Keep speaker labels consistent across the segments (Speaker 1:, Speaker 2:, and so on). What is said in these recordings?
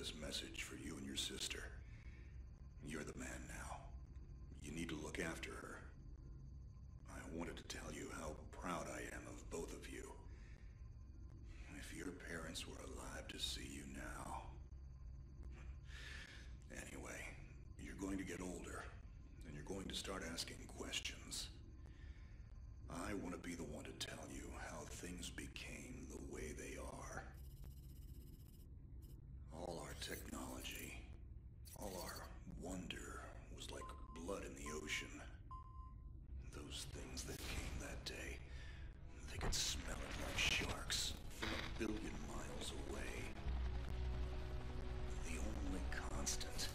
Speaker 1: this message for you and your sister. You're the man now. You need to look after her. I wanted to tell you how proud I am of both of you. If your parents were alive to see you now... Anyway, you're going to get older, and you're going to start asking questions. I want to be the one to tell you how things became the way they are. All our technology, all our wonder was like blood in the ocean. Those things that came that day, they could smell it like sharks from 1 billion miles away. The only constant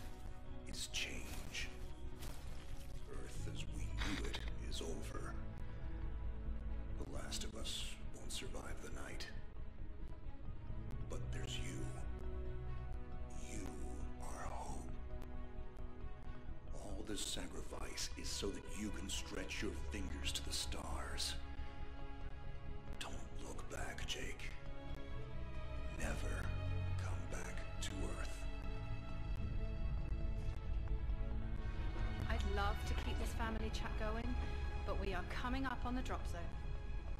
Speaker 1: is change. Earth as we knew it is over. The last of us won't survive the night. But there's you. You are hope. All this sacrifice is so that you can stretch your fingers to the stars. Don't look back, Jake. Never come back to Earth.
Speaker 2: I'd love to keep this family chat going, but we are coming up on the drop zone.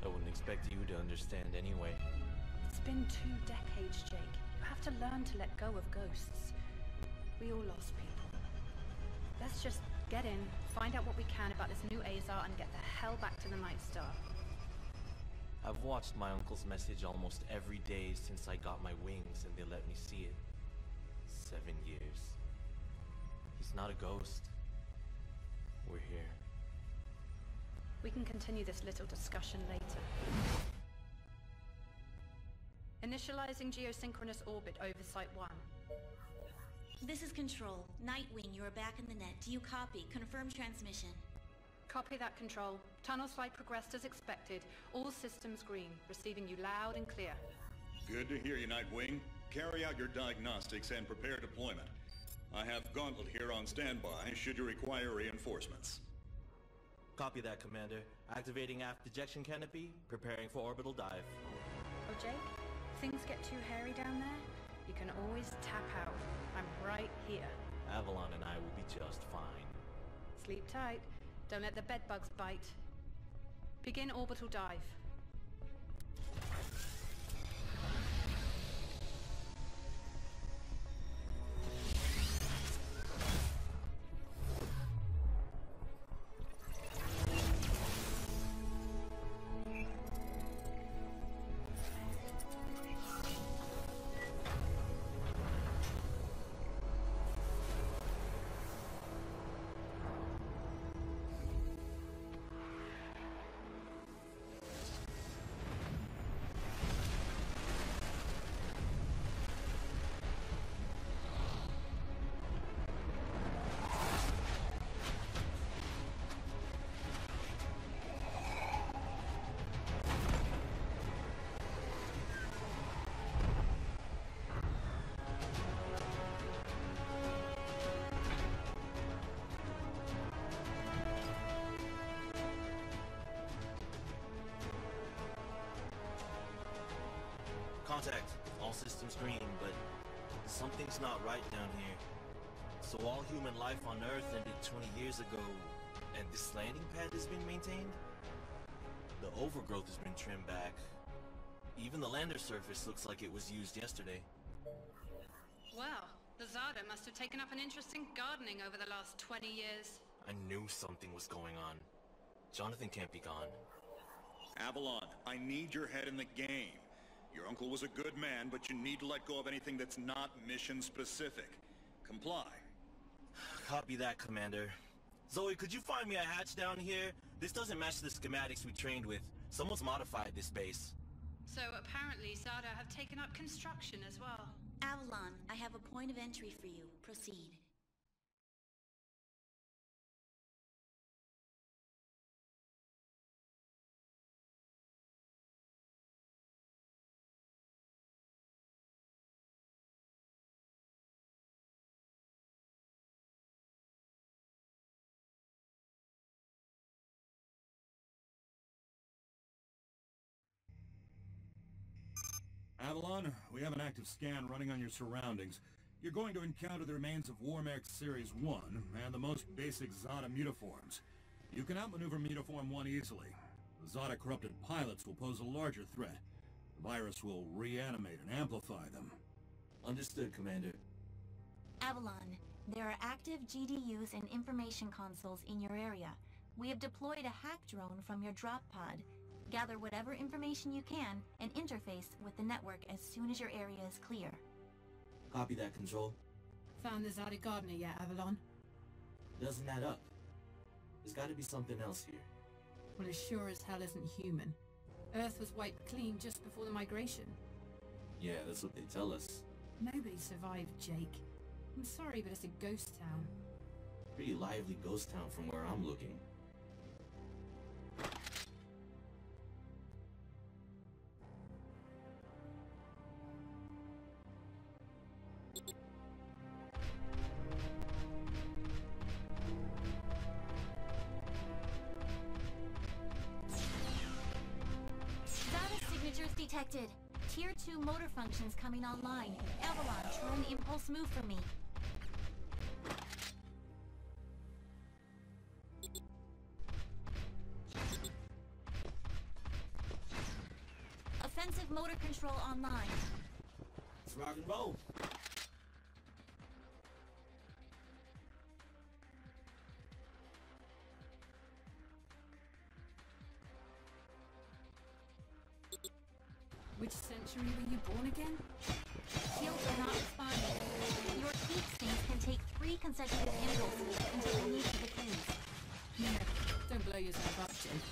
Speaker 3: I wouldn't expect you to understand anyway.
Speaker 2: It's been 2 decades, Jake. You have to learn to let go of ghosts. We all lost people. Let's just get in, find out what we can about this new Azar, and get the hell back to the Night Star.
Speaker 3: I've watched my uncle's message almost every day since I got my wings and they let me see it. 7 years. He's not a ghost. We're here.
Speaker 2: We can continue this little discussion later. Initializing geosynchronous orbit over Site 1.
Speaker 4: This is Control. Nightwing, you are back in the net. Do you copy? Confirm transmission.
Speaker 2: Copy that, Control. Tunnel slide progressed as expected. All systems green. Receiving you loud and clear.
Speaker 1: Good to hear you, Nightwing. Carry out your diagnostics and prepare deployment. I have Gauntlet here on standby should you require reinforcements.
Speaker 3: Copy that, Commander. Activating aft ejection canopy, preparing for orbital dive.
Speaker 2: Oh, Jake? Things get too hairy down there? You can always tap out. I'm right here.
Speaker 3: Avalon and I will be just fine.
Speaker 2: Sleep tight. Don't let the bedbugs bite. Begin orbital dive.
Speaker 3: Contact. All systems green, but something's not right down here. So all human life on Earth ended 20 years ago, and this landing pad has been maintained? The overgrowth has been trimmed back. Even the lander surface looks like it was used yesterday.
Speaker 2: Well, the Zada must have taken up an interest in gardening over the last 20 years.
Speaker 3: I knew something was going on. Jonathan can't be gone.
Speaker 1: Avalon, I need your head in the game. Your uncle was a good man, but you need to let go of anything that's not mission-specific. Comply.
Speaker 3: Copy that, Commander. Zoe, could you find me a hatch down here? This doesn't match the schematics we trained with. Someone's modified this base.
Speaker 2: So apparently Zada have taken up construction as well.
Speaker 4: Avalon, I have a point of entry for you. Proceed.
Speaker 5: Avalon, we have an active scan running on your surroundings. You're going to encounter the remains of Warmech Series 1 and the most basic Zada mutaforms. You can outmaneuver Mutaform 1 easily. The Zada-corrupted pilots will pose a larger threat. The virus will reanimate and amplify them.
Speaker 3: Understood, Commander.
Speaker 4: Avalon, there are active GDUs and information consoles in your area. We have deployed a hack drone from your drop pod. Gather whatever information you can and interface with the network as soon as your area is clear.
Speaker 3: Copy that, Control.
Speaker 2: Found the Zada Gardener yet, Avalon?
Speaker 3: Doesn't add up. There's gotta be something else here.
Speaker 2: Well, it sure as hell isn't human. Earth was wiped clean just before the migration.
Speaker 3: Yeah, that's what they tell us.
Speaker 2: Nobody survived, Jake. I'm sorry, but it's a ghost town.
Speaker 3: Pretty lively ghost town from where I'm looking.
Speaker 4: Detected. Tier 2 motor functions coming online. Avalon, try an impulse move for me. Offensive motor control online.
Speaker 3: Let's rock and roll.
Speaker 2: Which century were you born again?
Speaker 4: Shields are not responding. Your heat sinks can take 3 consecutive impulses until they need to defuse.
Speaker 2: Yeah, don't blow yourself up, Jake.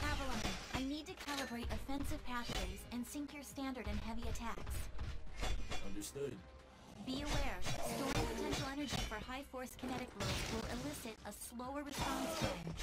Speaker 4: Avalon, I need to calibrate offensive pathways and sync your standard and heavy attacks.
Speaker 3: Understood.
Speaker 4: Be aware, storing potential energy for high-force kinetic blows will elicit a slower response time.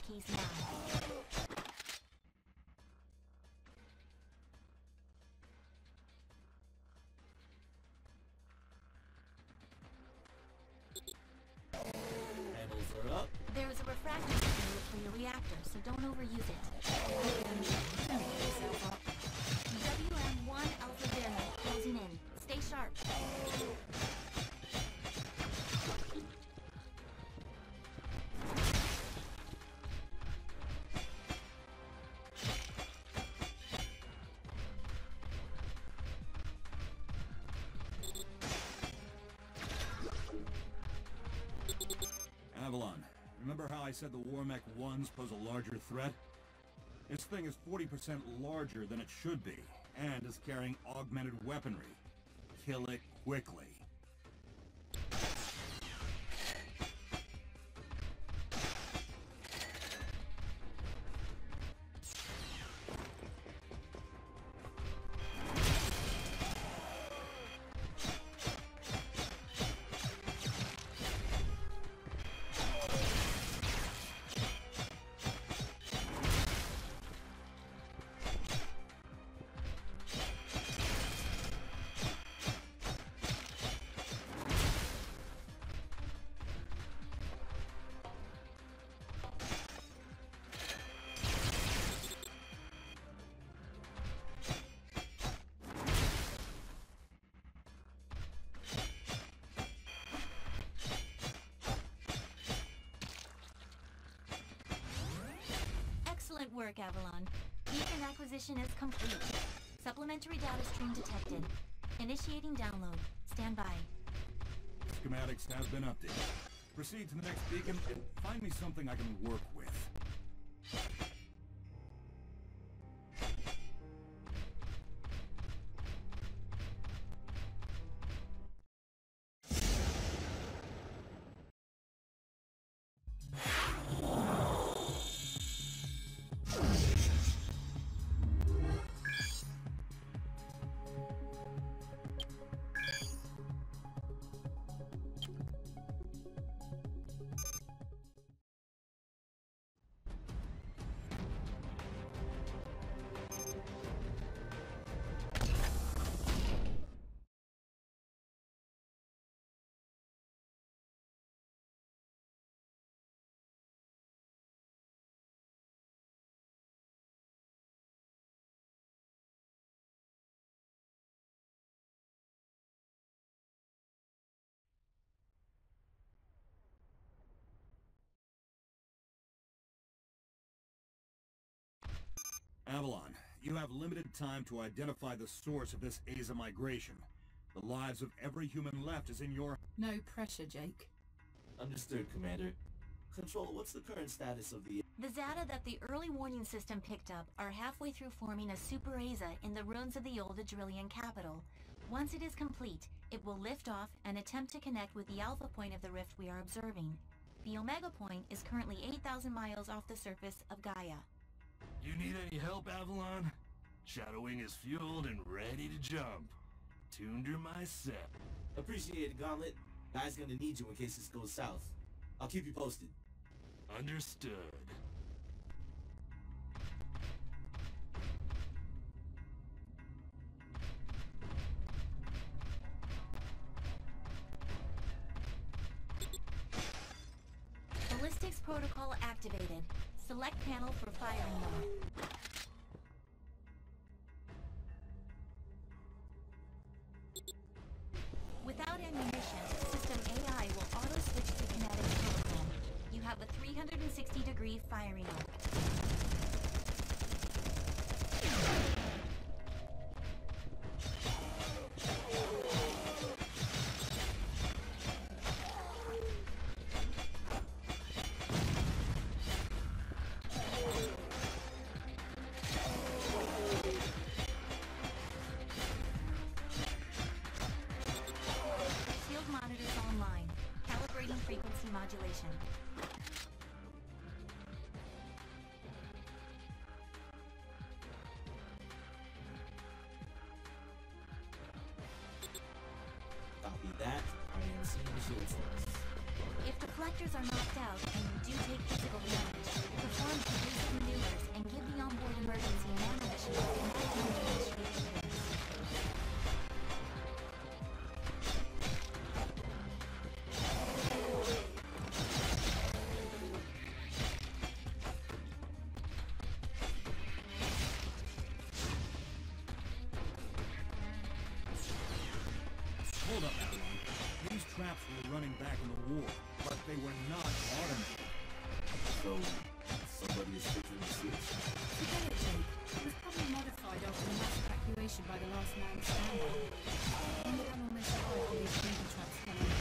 Speaker 4: Keys now.
Speaker 3: Panels are up.
Speaker 4: There is a refractor for your reactor, so don't overuse it. WM1 Alpha Variant closing in. Stay sharp.
Speaker 5: Avalon, remember how I said the Warmech 1s pose a larger threat? This thing is 40% larger than it should be, and is carrying augmented weaponry. Kill it quickly.
Speaker 4: Excellent work, Avalon. Beacon acquisition is complete. Supplementary data stream detected. Initiating download. Stand by.
Speaker 5: Schematics have been updated. Proceed to the next beacon and find me something I can work with. Avalon, you have limited time to identify the source of this Aza migration. The lives of every human left is in your...
Speaker 6: No pressure, Jake.
Speaker 3: Understood, Commander. Control, what's the current status of the...
Speaker 4: The Zata that the early warning system picked up are halfway through forming a Super Aza in the ruins of the old Adrillian capital. Once it is complete, it will lift off and attempt to connect with the alpha point of the rift we are observing. The Omega point is currently 8,000 miles off the surface of Gaia.
Speaker 7: You need any help, Avalon? Shadowwing is fueled and ready to jump. Tuned her myself.
Speaker 3: Appreciate it, Gauntlet. Guy's gonna need you in case this goes south. I'll keep you posted.
Speaker 7: Understood.
Speaker 4: Ballistics protocol activated. Select panel for firing mode. Without ammunition, System AI will auto-switch to kinetic protocol. You have a 360-degree firing arc. Field monitors online. Calibrating frequency modulation.
Speaker 3: Copy that. I am seeing shield cells.
Speaker 4: If deflectors are knocked out and you do take physical damage, perform evasive maneuvers and give the onboard emergency nano-mission and demonstration base.
Speaker 5: Hold up, Avalon. These traps were running back in the war, but they were not automated.
Speaker 3: So, somebody is fixing the switch.
Speaker 6: Forget it, Jake. It was probably modified after the mass evacuation by the last man standing. Only done almost survived all these freedom traps coming.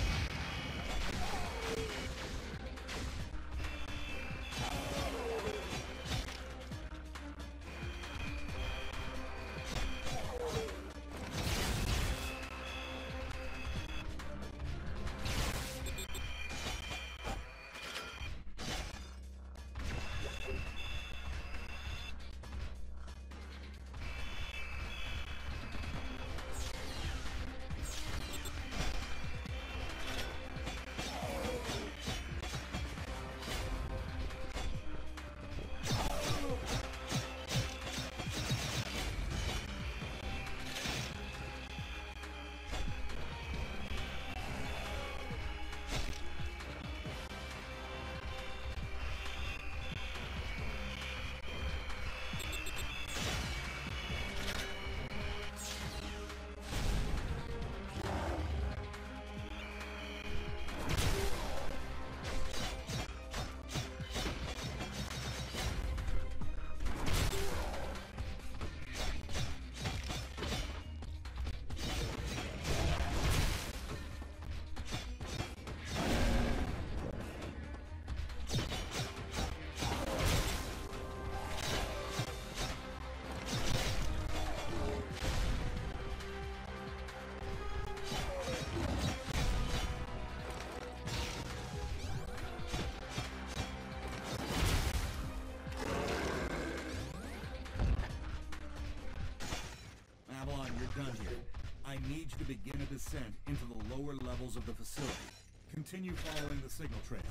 Speaker 5: Done here. I need you to begin a descent into the lower levels of the facility. Continue following the signal trail.